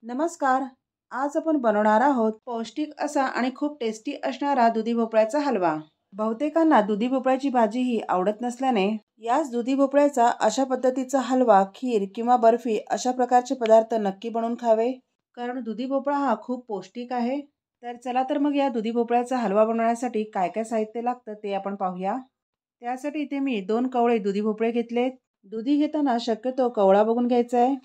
नमस्कार. आज आपण बनवणार आहोत पौष्टिक असा आणि खूप टेस्टी असणारा दुधी भोपळ्याचा हलवा। बहुतेकांना दुधी भोपळ्याची भाजी ही आवडत नसल्याने याच दुधी भोपळ्याचा अशा पद्धतीचा हलवा, खीर किंवा बर्फी अशा प्रकारचे पदार्थ नक्की बनवून खावे, कारण दुधी भोपळा हा खूप पौष्टिक आहे। तर चला तर मग या दुधी भोपळ्याचा हलवा बनवण्यासाठी काय काय साहित्य लागतं ते आपण पाहूया। त्यासाठी इथे मी 2 कवळे दुधी भोपळे घेतलेत। दुधी घेताना शक्यतो कवळा बघून घ्यायचा आहे,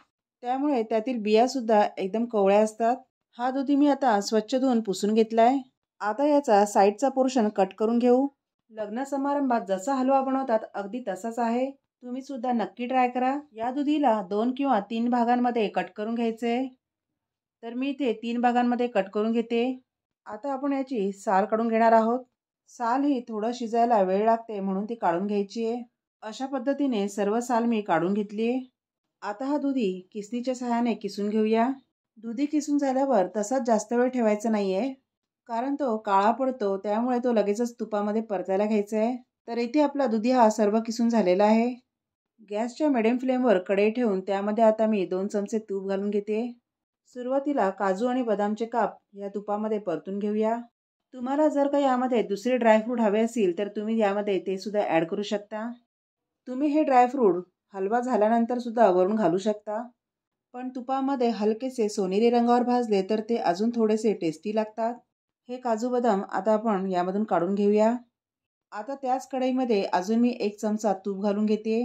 त्यामुळे त्यातील बिया सुद्धा एकदम कोवळ्या असतात। हा दुधी मी आता स्वच्छ धुवून पुसून घेतलाय। आता याचा साईडचा पोर्शन कट करून घेऊ। लग्न समारंभात जसा हलवा बनवतात अगदी तसाच आहे, तुम्ही सुद्धा नक्की ट्राय करा। या दुधीला 2 किंवा 3 भागांमध्ये कट करून घ्यायचे। तर मी इथे 3 भागांमध्ये कट करून घेते। आता आपण याची साल काढून घेणार आहोत। साल ही थोडं शिजायला वेळ लागते म्हणून ती काढून घ्यायची आहे। अशा पद्धतीने सर्व साल मी काढून घेतली आहे। आता हा दुधी किसणीच्या सहाय्याने किसून घेऊया। दुधी किसून झाल्यावर तसाच जास्त वेळ ठेवायचा नाहीये, कारण तो काळा पडतो, त्यामुळे तो लगेचच तुपामध्ये परतायला घ्यायचा आहे। तर इथे आपला दुधी हा सर्व किसून झालेला आहे। गॅसच्या मिडियम फ्लेमवर कढई ठेवून त्यामध्ये आता मी 2 चमचे तूप घालून घेते। सुरुवातीला काजू आणि बदामचे काप या तुपामध्ये परतून घेऊया। तुम्हाला जर का यामध्ये दुसरे ड्रायफ्रूट हवे असतील तर तुम्ही यामध्ये ते सुद्धा ॲड करू शकता। तुम्ही हे ड्रायफ्रूट हलवा झाल्यानंतर सुद्धा वरून घालू शकता, पण तुपामध्ये हलकेसे सोनेरी रंगावर भाजले तर ते अजून थोडेसे टेस्टी लागतात। हे काजू बदाम आता आपण यामधून काढून घेऊया। आता त्याच कढईमध्ये अजून मी 1 चमचा तूप घालून घेते।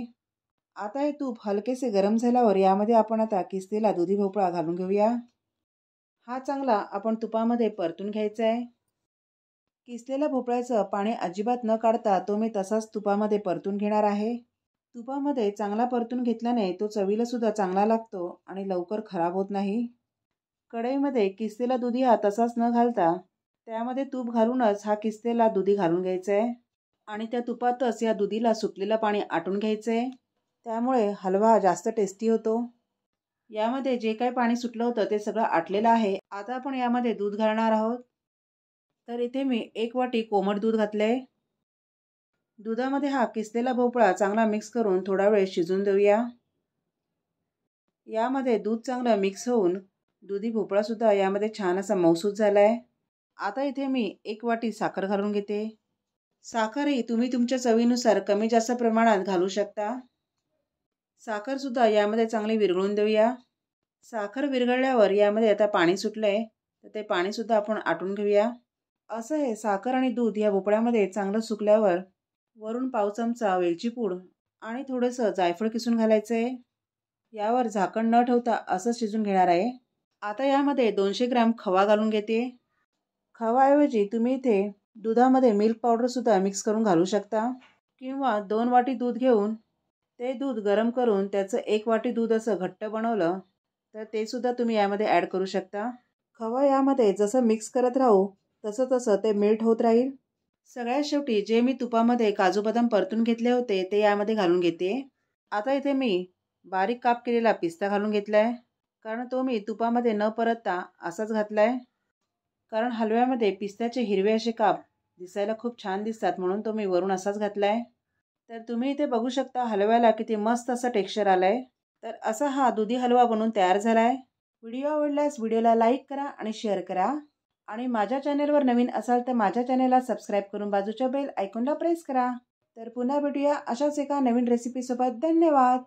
आता हे तूप हलकेसे गरम झाल्यावर यामध्ये आपण आता किसलेला दुधी भोपळा घालून घेऊया। हा चांगला आपण तुपामध्ये परतून घ्यायचा आहे। किसलेल्या भोपळ्याचं पाणी अजिबात न काढता तो मी तसाच तुपामध्ये परतून घेणार आहे। तुपामध्ये चांगला परतून घेतल्याने तो चवीला सुद्धा चांगला लागतो आणि लवकर खराब होत नाही। कढईमध्ये किसलेला दुधी हा तसाच न घालता त्यामध्ये तूप घालूनच हा किसलेला दुधी घालून घ्यायचा आहे आणि त्या तुपातच या दुधीला सुटलेलं पाणी आटून घ्यायचं आहे, त्यामुळे हलवा जास्त टेस्टी होतो। यामध्ये जे काही पाणी सुटलं होतं ते सगळं आटलेलं आहे। आता आपण यामध्ये दूध घालणार आहोत। तर इथे मी 1 वाटी कोमट दूध घातलंय। दुधामध्ये हा किसलेला भोपळा चांगला मिक्स करून थोडा वेळ शिजून देऊया। यामध्ये दूध चांगलं मिक्स होऊन दुधी भोपळा सुद्धा यामध्ये छान असा मऊसूत झालाय। आता इथे मी 1 वाटी साखर घालून घेते। साखरही तुम्ही तुमच्या चवीनुसार कमी जास्त प्रमाणात घालू शकता। साखर सुद्धा यामध्ये चांगली विरघळून देऊया। साखर विरघळल्यावर यामध्ये आता पाणी सुटलंय, तर ते पाणी सुद्धा आपण आटून घेऊया। असं हे साखर आणि दूध या भोपळ्यामध्ये चांगलं सुकल्यावर वरून पाव चमचा वेलची पूड आणि थोडंसं जायफळ किसून घालायचं आहे। यावर झाकण न ठेवता असं शिजून घेणार आहे। आता यामध्ये 200 ग्रॅम खवा घालून घेते। खवाऐवजी तुम्ही इथे दुधामध्ये मिल्क पावडर सुद्धा मिक्स करून घालू शकता, किंवा 2 वाटी दूध घेऊन ते दूध गरम करून त्याचं 1 वाटी दूध असं घट्ट बनवलं तर ते सुद्धा तुम्ही यामध्ये ॲड करू शकता। खवा यामध्ये जसं मिक्स करत राहू तसं तसं ते मेल्ट होत राहील। सगळ्यात शेवटी जे मी तुपामध्ये काजू बदाम परतून घेतले होते ते यामध्ये घालून घेते। आता इथे मी बारीक काप केलेला पिस्ता घालून घेतलाय, कारण तो मी तुपामध्ये न परतता असाच घातलाय, कारण हलव्यामध्ये पिस्त्याचे हिरवे असे काप दिसायला खूप छान दिसतात म्हणून तो मी वरून असाच घातलाय। तर तुम्ही इथे बघू शकता हलव्याला किती मस्त असं टेक्स्चर आलंय। तर असा हा दुधी हलवा बनून तयार झालाय। व्हिडिओ आवडल्यास व्हिडिओला लाईक करा आणि शेअर करा, आणि माझ्या चॅनेलवर नवीन असाल तर माझ्या चॅनेलला सबस्क्राईब करून बाजूच्या बेल आयकॉनला प्रेस करा। तर पुन्हा भेटूया अशाच एका नवीन रेसिपीसोबत। धन्यवाद।